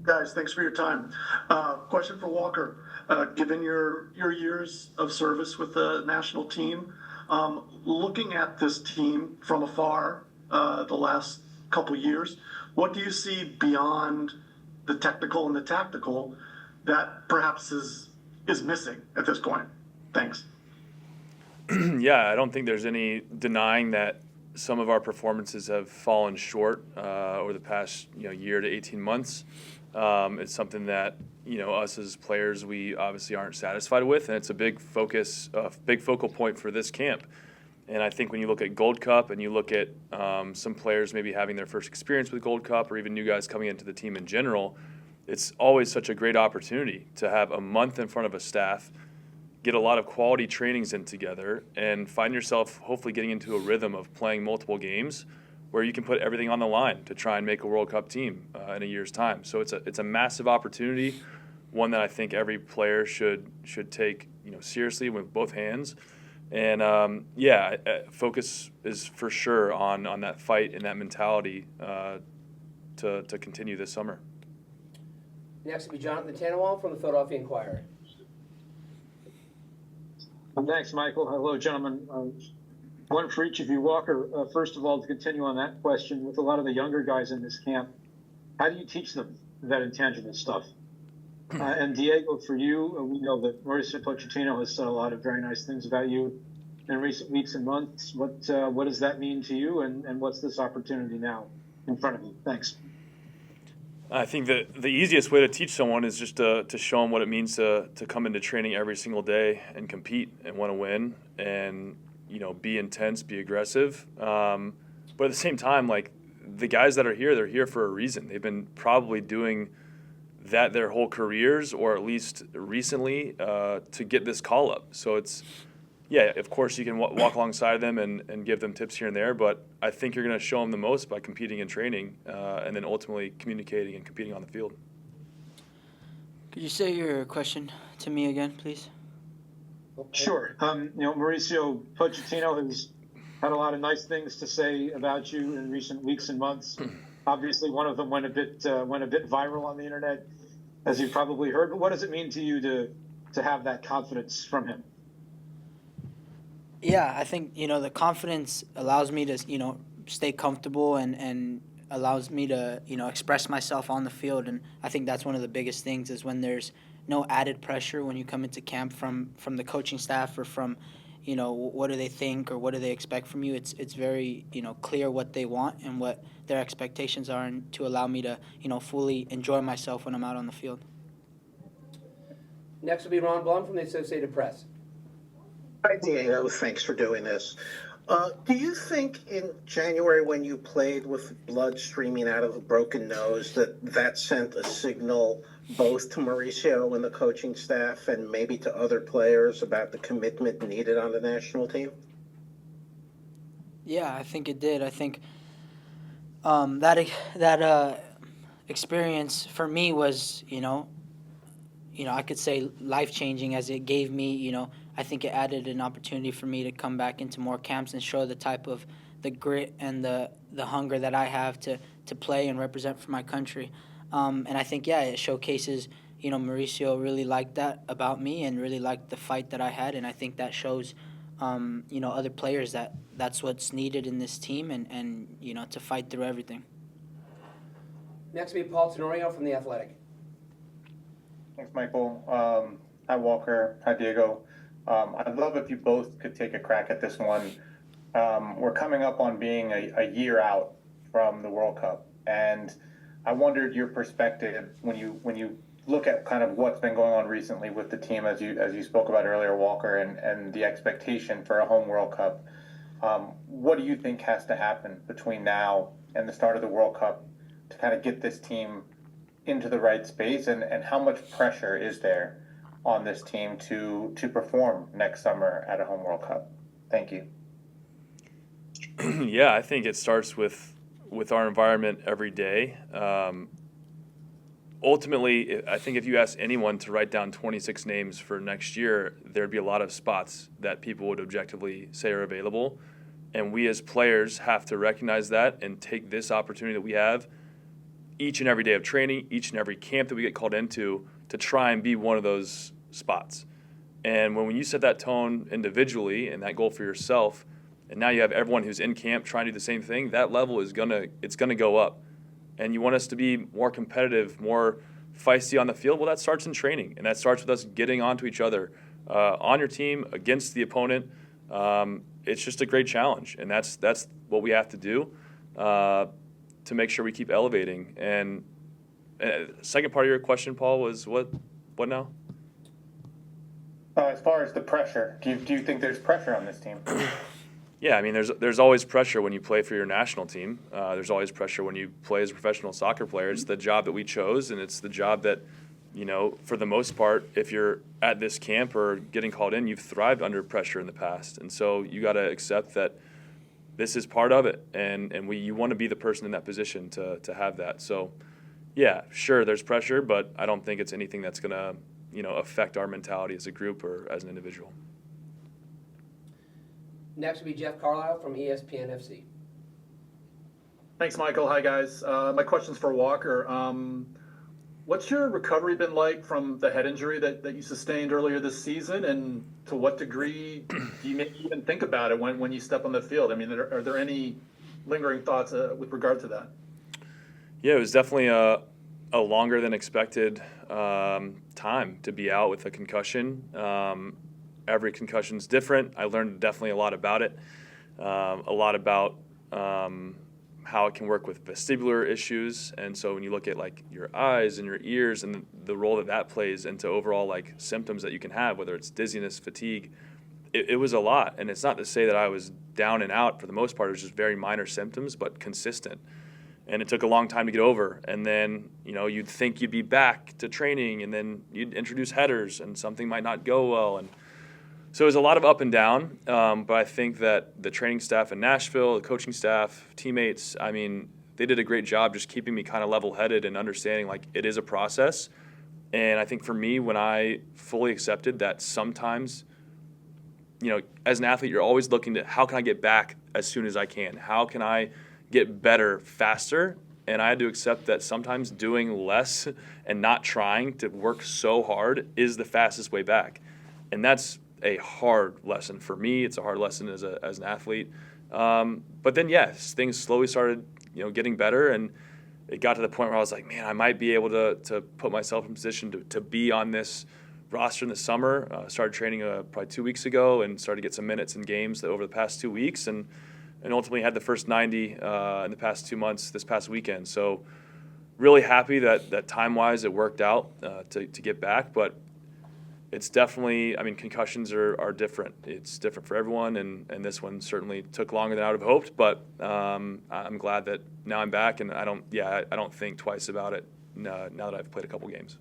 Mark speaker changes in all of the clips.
Speaker 1: Guys, thanks for your time. Question for Walker. Given your years of service with the national team, looking at this team from afar, the last couple years, what do you see beyond the technical and the tactical that perhaps is missing at this point? Thanks.
Speaker 2: Yeah, I don't think there's any denying that some of our performances have fallen short over the past year to 18 months. It's something that us as players, we obviously aren't satisfied with, and it's a big focus, big focal point for this camp. And I think when you look at Gold Cup and you look at some players maybe having their first experience with Gold Cup, or even new guys coming into the team in general, it's always such a great opportunity to have a month in front of a staff, get a lot of quality trainings in together, and find yourself hopefully getting into a rhythm of playing multiple games where you can put everything on the line to try and make a World Cup team in a year's time. So it's a massive opportunity, one that I think every player should take seriously with both hands. And focus is for sure on that fight and that mentality to continue this summer.
Speaker 3: Next will be Jonathan Tannenwald from the Philadelphia Inquirer.
Speaker 4: Thanks, Michael. Hello, gentlemen. One for each of you. Walker, first of all, to continue on that question, with a lot of the younger guys in this camp, how do you teach them that intangible stuff? And Diego, for you, we know that Mauricio Pochettino has said a lot of very nice things about you in recent weeks and months. What does that mean to you, and what's this opportunity now in front of you? Thanks.
Speaker 2: I think that the easiest way to teach someone is just to show them what it means to come into training every single day and compete and want to win and be intense, be aggressive. But at the same time, like the guys that are here, they're here for a reason. They've been probably doing that their whole careers, or at least recently, to get this call up. So of course you can walk alongside them and give them tips here and there, but I think you're going to show them the most by competing and training, and then ultimately communicating and competing on the field.
Speaker 5: Could you say your question to me again, please?
Speaker 4: Sure. Mauricio Pochettino has had a lot of nice things to say about you in recent weeks and months. Obviously, one of them went a bit viral on the internet, as you probably heard. But what does it mean to you to have that confidence from him?
Speaker 5: Yeah, I think the confidence allows me to stay comfortable and allows me to express myself on the field, and I think that's one of the biggest things is when there's no added pressure when you come into camp from the coaching staff or from what do they think or what do they expect from you. It's very clear what they want and what their expectations are, and to allow me to fully enjoy myself when I'm out on the field.
Speaker 3: Next will be Ron Blum from the Associated Press.
Speaker 6: Hi, Diego. Thanks for doing this. Do you think in January when you played with blood streaming out of a broken nose that sent a signal both to Mauricio and the coaching staff and maybe to other players about the commitment needed on the national team?
Speaker 5: Yeah, I think it did. I think that experience for me was, I could say life-changing, as it gave me, I think it added an opportunity for me to come back into more camps and show the type of the grit and the hunger that I have to play and represent for my country. And I think, it showcases, Mauricio really liked that about me and really liked the fight that I had. And I think that shows, other players that that's what's needed in this team and to fight through everything.
Speaker 3: Next will be Paul Tenorio from The Athletic.
Speaker 7: Thanks, Michael. Hi, Walker. Hi, Diego. I'd love if you both could take a crack at this one. We're coming up on being a year out from the World Cup, and I wondered your perspective when you look at kind of what's been going on recently with the team, as you spoke about earlier, Walker, and the expectation for a home World Cup. What do you think has to happen between now and the start of the World Cup to kind of get this team into the right space, and how much pressure is there on this team to perform next summer at a home World Cup? Thank you.
Speaker 2: Yeah, I think it starts with our environment every day. Ultimately, I think if you ask anyone to write down 26 names for next year, there'd be a lot of spots that people would objectively say are available. And we as players have to recognize that and take this opportunity that we have each and every day of training, each and every camp that we get called into, to try and be one of those spots. And when you set that tone individually and that goal for yourself, and now you have everyone who's in camp trying to do the same thing, that level is gonna go up. And you want us to be more competitive, more feisty on the field. Well, that starts in training, and that starts with us getting onto each other on your team against the opponent. It's just a great challenge, and that's what we have to do to make sure we keep elevating. And second part of your question, Paul, was what now?
Speaker 7: As far as the pressure, do you think there's pressure on this team?
Speaker 2: Yeah, I mean, there's always pressure when you play for your national team. There's always pressure when you play as a professional soccer player. It's the job that we chose, and it's the job that, for the most part, if you're at this camp or getting called in, you've thrived under pressure in the past. And so you got to accept that this is part of it, and you want to be the person in that position to have that. So, yeah, sure, there's pressure, but I don't think it's anything that's going to, affect our mentality as a group or as an individual.
Speaker 3: Next will be Jeff Carlisle from ESPN FC.
Speaker 8: Thanks, Michael. Hi, guys. My question's for Walker. What's your recovery been like from the head injury that you sustained earlier this season, and to what degree do you maybe even think about it when you step on the field? I mean, are there any lingering thoughts with regard to that?
Speaker 2: Yeah, it was definitely a longer than expected time to be out with a concussion. Every concussion is different. I learned definitely a lot about it, a lot about how it can work with vestibular issues. And so when you look at like your eyes and your ears and the role that plays into overall like symptoms that you can have, whether it's dizziness, fatigue, it was a lot. And it's not to say that I was down and out for the most part. It was just very minor symptoms, but consistent. And it took a long time to get over. And then, you'd think you'd be back to training, and then you'd introduce headers and something might not go well. And so it was a lot of up and down, but I think that the training staff in Nashville, the coaching staff, teammates, I mean, they did a great job just keeping me kind of level-headed and understanding like it is a process. And I think for me, when I fully accepted that sometimes, as an athlete, you're always looking to how can I get back as soon as I can? How can I get better faster? And I had to accept that sometimes doing less and not trying to work so hard is the fastest way back. And that's a hard lesson for me. It's a hard lesson as an athlete. But then, yes, things slowly started, getting better, and it got to the point where I was like, man, I might be able to put myself in position to be on this roster in the summer. Started training probably 2 weeks ago and started to get some minutes in games over the past 2 weeks, and ultimately had the first 90 in the past 2 months this past weekend. So really happy that time-wise it worked out to get back, but it's definitely, concussions are different. It's different for everyone, and this one certainly took longer than I would have hoped, but I'm glad that now I'm back, and I don't think twice about it now that I've played a couple games.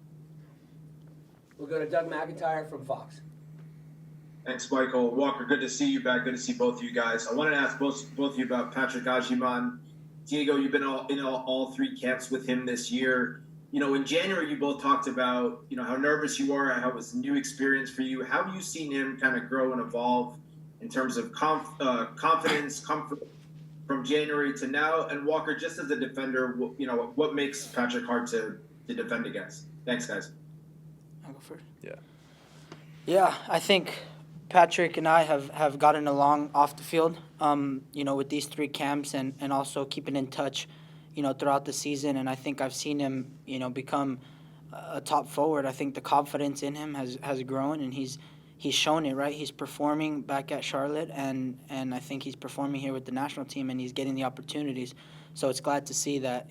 Speaker 3: We'll go to Doug McIntyre from Fox.
Speaker 9: Thanks, Michael. Walker, good to see you back. Good to see both of you guys. I wanted to ask both of you about Patrick Agyemang. Diego, you've been in all three camps with him this year. In January, you both talked about, how nervous you are, how it was a new experience for you. How have you seen him kind of grow and evolve in terms of confidence, comfort from January to now? And Walker, just as a defender, what makes Patrick hard to defend against? Thanks, guys.
Speaker 5: I'll go first.
Speaker 2: Yeah.
Speaker 5: Yeah, I think Patrick and I have gotten along off the field, with these three camps and also keeping in touch, throughout the season. And I think I've seen him, become a top forward. I think the confidence in him has grown, and he's shown it, right? He's performing back at Charlotte, and I think he's performing here with the national team, and he's getting the opportunities. So it's glad to see that,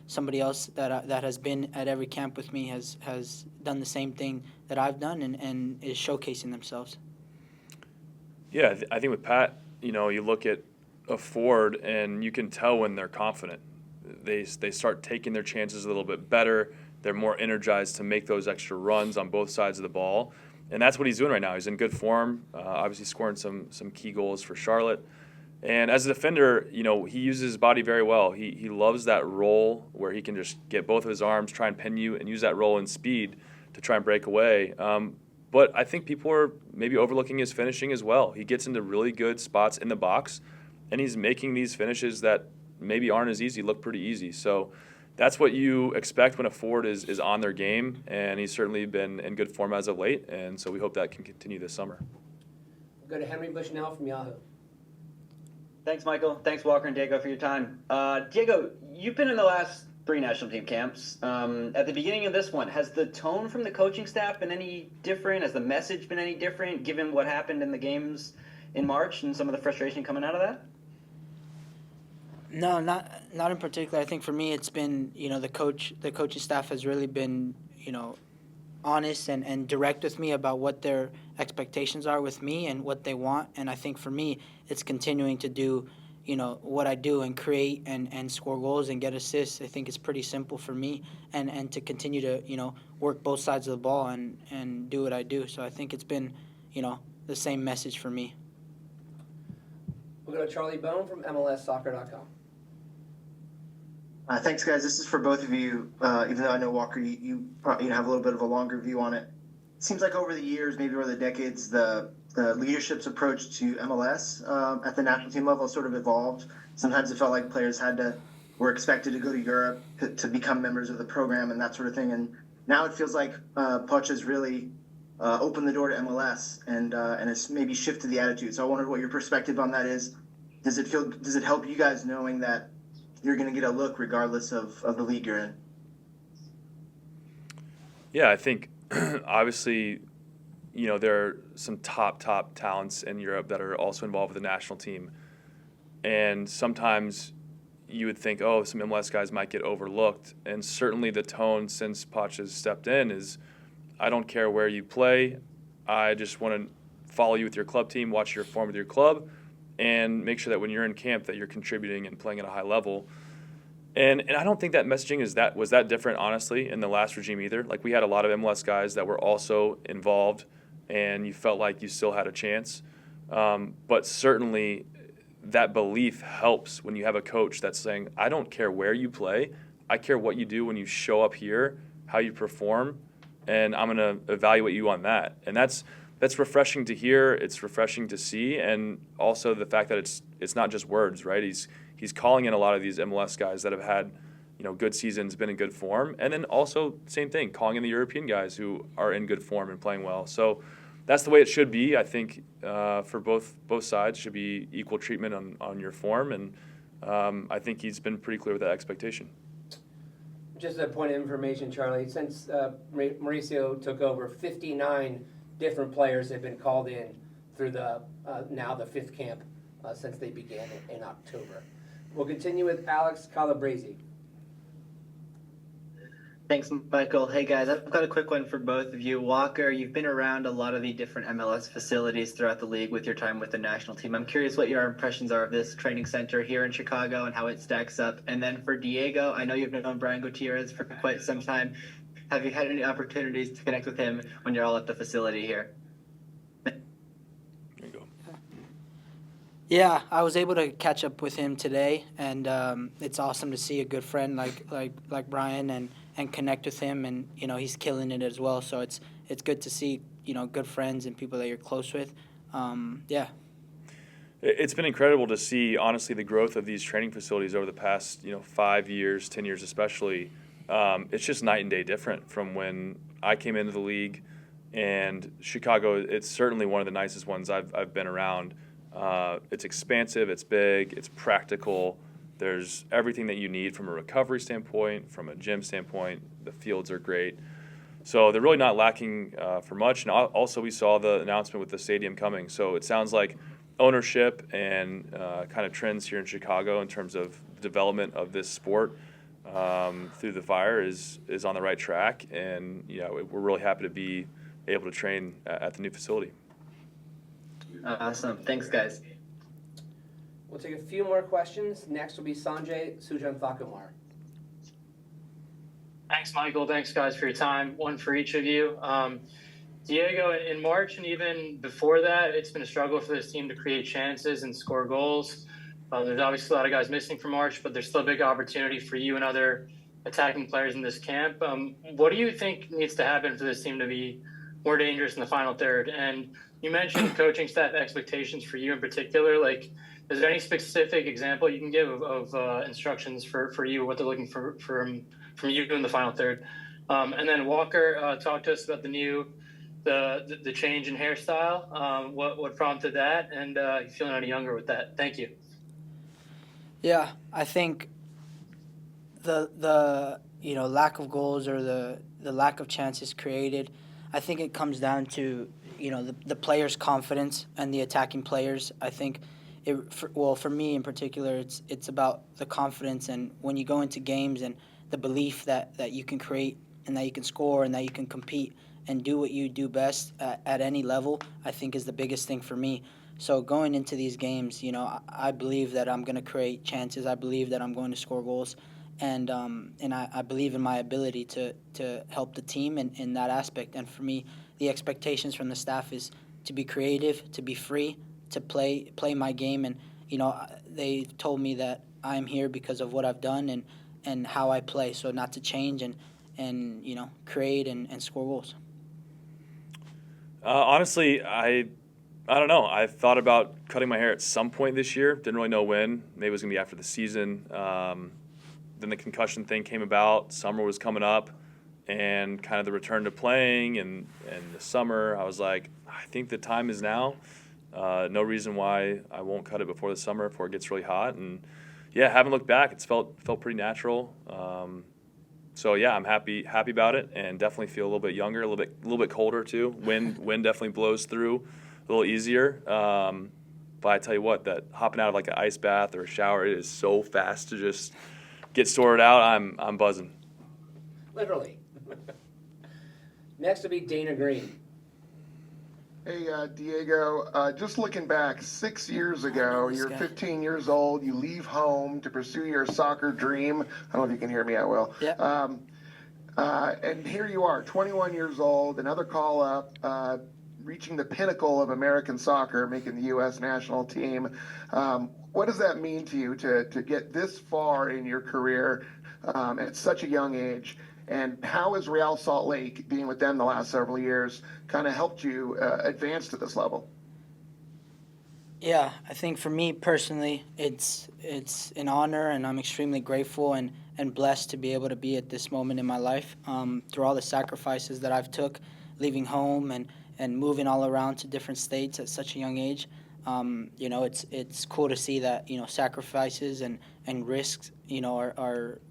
Speaker 5: somebody else that has been at every camp with me has done the same thing that I've done and is showcasing themselves.
Speaker 2: Yeah, I think with Pat, you look at a forward and you can tell when they're confident. They start taking their chances a little bit better. They're more energized to make those extra runs on both sides of the ball. And that's what he's doing right now. He's in good form, obviously scoring some key goals for Charlotte. And as a defender, he uses his body very well. He loves that role where he can just get both of his arms, try and pin you, and use that role in speed to try and break away. But I think people are maybe overlooking his finishing as well. He gets into really good spots in the box, and he's making these finishes that maybe aren't as easy look pretty easy. So that's what you expect when a forward is on their game, and he's certainly been in good form as of late, and so we hope that can continue this summer.
Speaker 3: We'll go to Henry Bushnell from Yahoo.
Speaker 10: Thanks, Michael. Thanks, Walker and Diego, for your time. Diego, you've been in the last 3 national team camps. At the beginning of this one, has the tone from the coaching staff been any different? Has the message been any different, given what happened in the games in March and some of the frustration coming out of that?
Speaker 5: No, not in particular. I think for me, it's been, the coaching staff has really been, honest and direct with me about what their expectations are with me and what they want. And I think for me, it's continuing to do, what I do and create and score goals and get assists. I think it's pretty simple for me, and to continue to, work both sides of the ball and do what I do. So I think it's been, the same message for me.
Speaker 3: We'll go to Charlie Bone from MLSsoccer.com.
Speaker 11: Thanks, guys. This is for both of you. Even though I know, Walker, you probably have a little bit of a longer view on it. It seems like over the years, maybe over the decades, the leadership's approach to MLS at the national team level sort of evolved. Sometimes it felt like players were expected to go to Europe to become members of the program and that sort of thing. And now it feels like Poch has really opened the door to MLS and it's maybe shifted the attitude. So I wondered what your perspective on that is. Does it help you guys knowing that you're going to get a look regardless of the league you're in?
Speaker 2: Yeah, I think obviously, there are some top talents in Europe that are also involved with the national team. And sometimes you would think, some MLS guys might get overlooked. And certainly the tone since Poch has stepped in is, I don't care where you play. I just want to follow you with your club team, watch your form with your club, and make sure that when you're in camp that you're contributing and playing at a high level. And I don't think that messaging was that different, honestly, in the last regime either. Like, we had a lot of MLS guys that were also involved, and you felt like you still had a chance. But certainly that belief helps when you have a coach that's saying, I don't care where you play. I care what you do when you show up here, how you perform, and I'm going to evaluate you on that. And that's refreshing to hear. It's refreshing to see, and also the fact that it's not just words, right? He's calling in a lot of these MLS guys that have had, good seasons, been in good form, and then also same thing, calling in the European guys who are in good form and playing well. So that's the way it should be. I think for both sides should be equal treatment on your form, and I think he's been pretty clear with that expectation.
Speaker 3: Just a point of information, Charlie. Since Mauricio took over, 59 different players have been called in through now the 5th camp since they began in October. We'll continue with Alex Calabrese.
Speaker 10: Thanks, Michael. Hey, guys, I've got a quick one for both of you. Walker, you've been around a lot of the different MLS facilities throughout the league with your time with the national team. I'm curious what your impressions are of this training center here in Chicago and how it stacks up. And then for Diego, I know you've known Brian Gutierrez for quite some time. Have you had any opportunities to connect with him when you're all at the facility here?
Speaker 2: There you go.
Speaker 5: Yeah, I was able to catch up with him today, and it's awesome to see a good friend like Brian and connect with him, and he's killing it as well. So it's good to see good friends and people that you're close with. Yeah.
Speaker 2: It's been incredible to see, honestly, the growth of these training facilities over the past 5 years, 10 years especially. It's just night and day different from when I came into the league, and Chicago. It's certainly one of the nicest ones I've been around. It's expansive, it's big, it's practical. There's everything that you need from a recovery standpoint, from a gym standpoint. The fields are great. So they're really not lacking for much. And also we saw the announcement with the stadium coming. So it sounds like ownership and kind of trends here in Chicago in terms of development of this sport through the fire is on the right track. And we're really happy to be able to train at the new facility.
Speaker 10: Awesome. Thanks, guys.
Speaker 3: We'll take a few more questions. Next will be Sanjay Sujanthakumar.
Speaker 12: Thanks, Michael. Thanks, guys, for your time. One for each of you. Diego, in March and even before that, it's been a struggle for this team to create chances and score goals. There's obviously a lot of guys missing from March, but there's still a big opportunity for you and other attacking players in this camp. What do you think needs to happen for this team to be more dangerous in the final third? And you mentioned coaching staff expectations for you in particular. Like, Is there any specific example you can give of instructions for you, what they're looking for from you in the final third? And then Walker, talk to us about the change in hairstyle. What prompted that, and you feeling any younger with that? Thank you.
Speaker 5: Yeah, I think the lack of goals or the lack of chances created, I think it comes down to the players' confidence and the attacking players. I think for me in particular, it's about the confidence, and when you go into games and the belief that you can create and that you can score and that you can compete and do what you do best at any level, I think is the biggest thing for me. So going into these games, I believe that I'm going to create chances. I believe that I'm going to score goals, and I believe in my ability to help the team in that aspect. And for me, the expectations from the staff is to be creative, to be free, to play my game. And they told me that I'm here because of what I've done and how I play. So not to change and create and score goals.
Speaker 2: Honestly, I don't know. I thought about cutting my hair at some point this year. Didn't really know when. Maybe it was going to be after the season. Then the concussion thing came about. Summer was coming up, and kind of the return to playing and the summer. I was like, I think the time is now. No reason why I won't cut it before the summer, before it gets really hot. And yeah, haven't looked back. It's felt pretty natural. So yeah, I'm happy about it, and definitely feel a little bit younger, a little bit colder too. Wind definitely blows through a little easier. But I tell you what, that hopping out of like an ice bath or a shower, it is so fast to just get sorted out. I'm buzzing.
Speaker 3: Literally. Next will be Dana Green.
Speaker 13: Hey, Diego, just looking back 6 years ago, you're 15 years old, you leave home to pursue your soccer dream. I don't know if you can hear me that well.
Speaker 5: Yeah.
Speaker 13: And here you are, 21 years old, another call up, reaching the pinnacle of American soccer, making the U.S. national team. What does that mean to you to get this far in your career at such a young age? And how has Real Salt Lake, being with them the last several years, kind of helped you advance to this level?
Speaker 5: Yeah, I think for me personally, it's an honor, and I'm extremely grateful and blessed to be able to be at this moment in my life. Through all the sacrifices that I've took, leaving home and moving all around to different states at such a young age, it's cool to see that sacrifices and risks are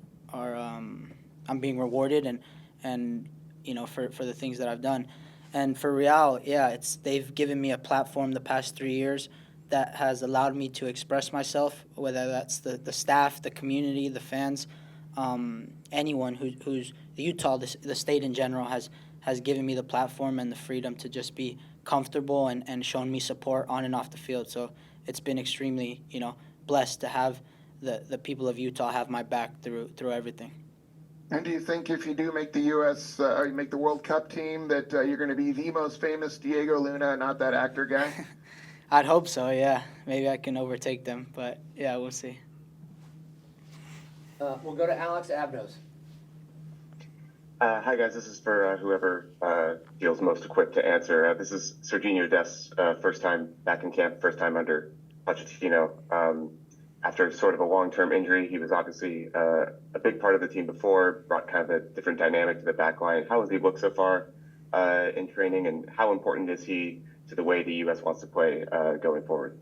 Speaker 5: I'm being rewarded and for the things that I've done. And for Real, yeah, they've given me a platform the past 3 years that has allowed me to express myself, whether that's the staff, the community, the fans, anyone who's Utah, the state in general has given me the platform and the freedom to just be comfortable and shown me support on and off the field. So it's been extremely, blessed to have the people of Utah have my back through everything.
Speaker 13: And do you think if you do make the U.S. Or you make the World Cup team that you're going to be the most famous Diego Luna, not that actor guy?
Speaker 5: I'd hope so, yeah. Maybe I can overtake them, but yeah, we'll see.
Speaker 3: We'll go to Alex Abnos.
Speaker 14: Hi, guys. This is for whoever feels most equipped to answer. This is Serginho Dest's first time back in camp, first time under Pochettino. After sort of a long-term injury, he was obviously a big part of the team before, brought kind of a different dynamic to the back line. How has he looked so far in training, and how important is he to the way the U.S. wants to play going forward?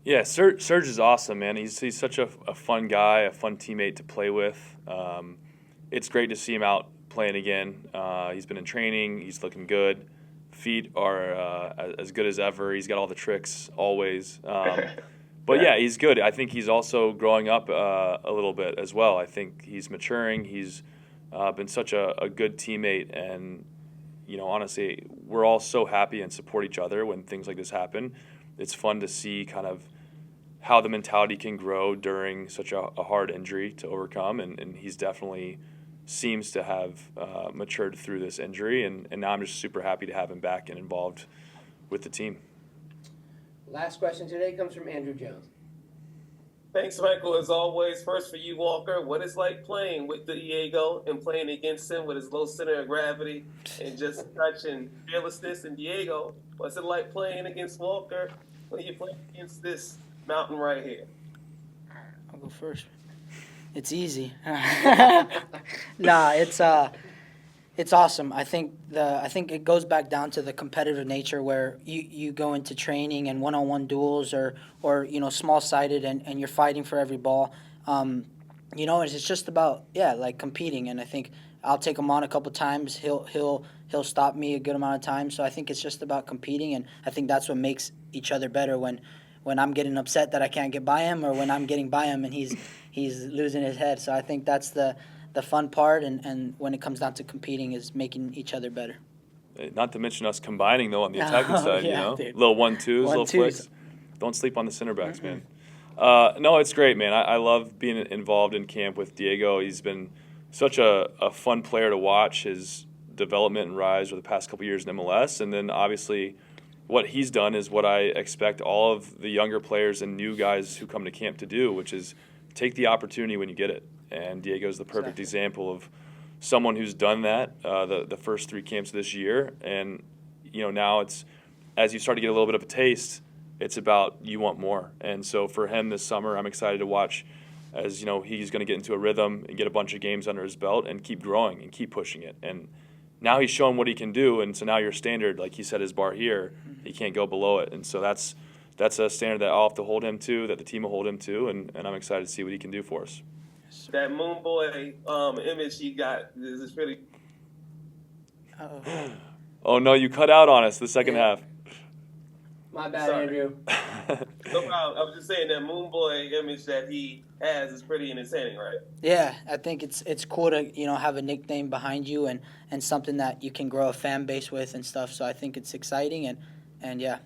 Speaker 2: Yeah, Serge is awesome, man. He's such a fun guy, a fun teammate to play with. It's great to see him out playing again. He's been in training. He's looking good. Feet are as good as ever. He's got all the tricks always. But yeah, he's good. I think he's also growing up a little bit as well. I think he's maturing. He's been such a good teammate, and honestly, we're all so happy and support each other when things like this happen. It's fun to see kind of how the mentality can grow during such a hard injury to overcome, and he's definitely seems to have matured through this injury, and now I'm just super happy to have him back and involved with the team.
Speaker 3: Last question today comes from Andrew Jones.
Speaker 15: Thanks, Michael. As always, first for you, Walker, what it's like playing with Diego and playing against him with his low center of gravity and just touch and fearlessness. And Diego, what's it like playing against Walker when you play against this mountain right here?
Speaker 5: I'll go first. It's easy. Nah, it's awesome. I think it goes back down to the competitive nature where you go into training and one-on-one duels or small-sided and you're fighting for every ball. It's just about like competing, and I think I'll take him on a couple times. He'll stop me a good amount of times. So I think it's just about competing, and I think that's what makes each other better when I'm getting upset that I can't get by him, or when I'm getting by him and he's losing his head. So I think that's the fun part, and when it comes down to competing is making each other better.
Speaker 2: Not to mention us combining, though, on the attacking side,
Speaker 5: Dude.
Speaker 2: Little 1-2s, little flicks. Don't sleep on the center backs, man. No, it's great, man. I love being involved in camp with Diego. He's been such a fun player to watch, his development and rise over the past couple years in MLS. And then, obviously, what he's done is what I expect all of the younger players and new guys who come to camp to do, which is take the opportunity when you get it. And Diego's the perfect example of someone who's done that the first 3 camps this year. And, now it's, as you start to get a little bit of a taste, it's about you want more. And so for him this summer, I'm excited to watch as, he's going to get into a rhythm and get a bunch of games under his belt and keep growing and keep pushing it. And now he's shown what he can do, and so now your standard, like he set his bar here, he can't go below it. And so that's a standard that I'll have to hold him to, that the team will hold him to, and I'm excited to see what he can do for us.
Speaker 15: That Moon Boy image he got is pretty.
Speaker 2: Oh, no, you cut out on us the second half.
Speaker 3: My bad,
Speaker 15: Sorry.
Speaker 3: Andrew.
Speaker 15: No problem. I was just saying that Moon Boy image that he has is pretty entertaining, right?
Speaker 5: Yeah, I think it's cool to have a nickname behind you and something that you can grow a fan base with and stuff. So I think it's exciting and yeah.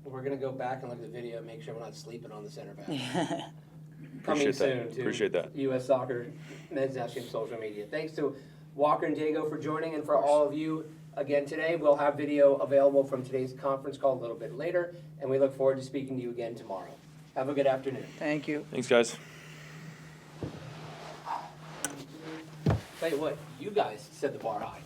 Speaker 3: We're gonna go back and look at the video and make sure we're not sleeping on the center back.
Speaker 2: Appreciate
Speaker 3: Coming
Speaker 2: that.
Speaker 3: soon to
Speaker 2: Appreciate that.
Speaker 3: U.S. Soccer Men's National Team social media. Thanks to Walker and Diego for joining, and for all of you again today. We'll have video available from today's conference call a little bit later, and we look forward to speaking to you again tomorrow. Have a good afternoon.
Speaker 5: Thank you.
Speaker 2: Thanks, guys.
Speaker 3: Tell you what, you guys set the bar high.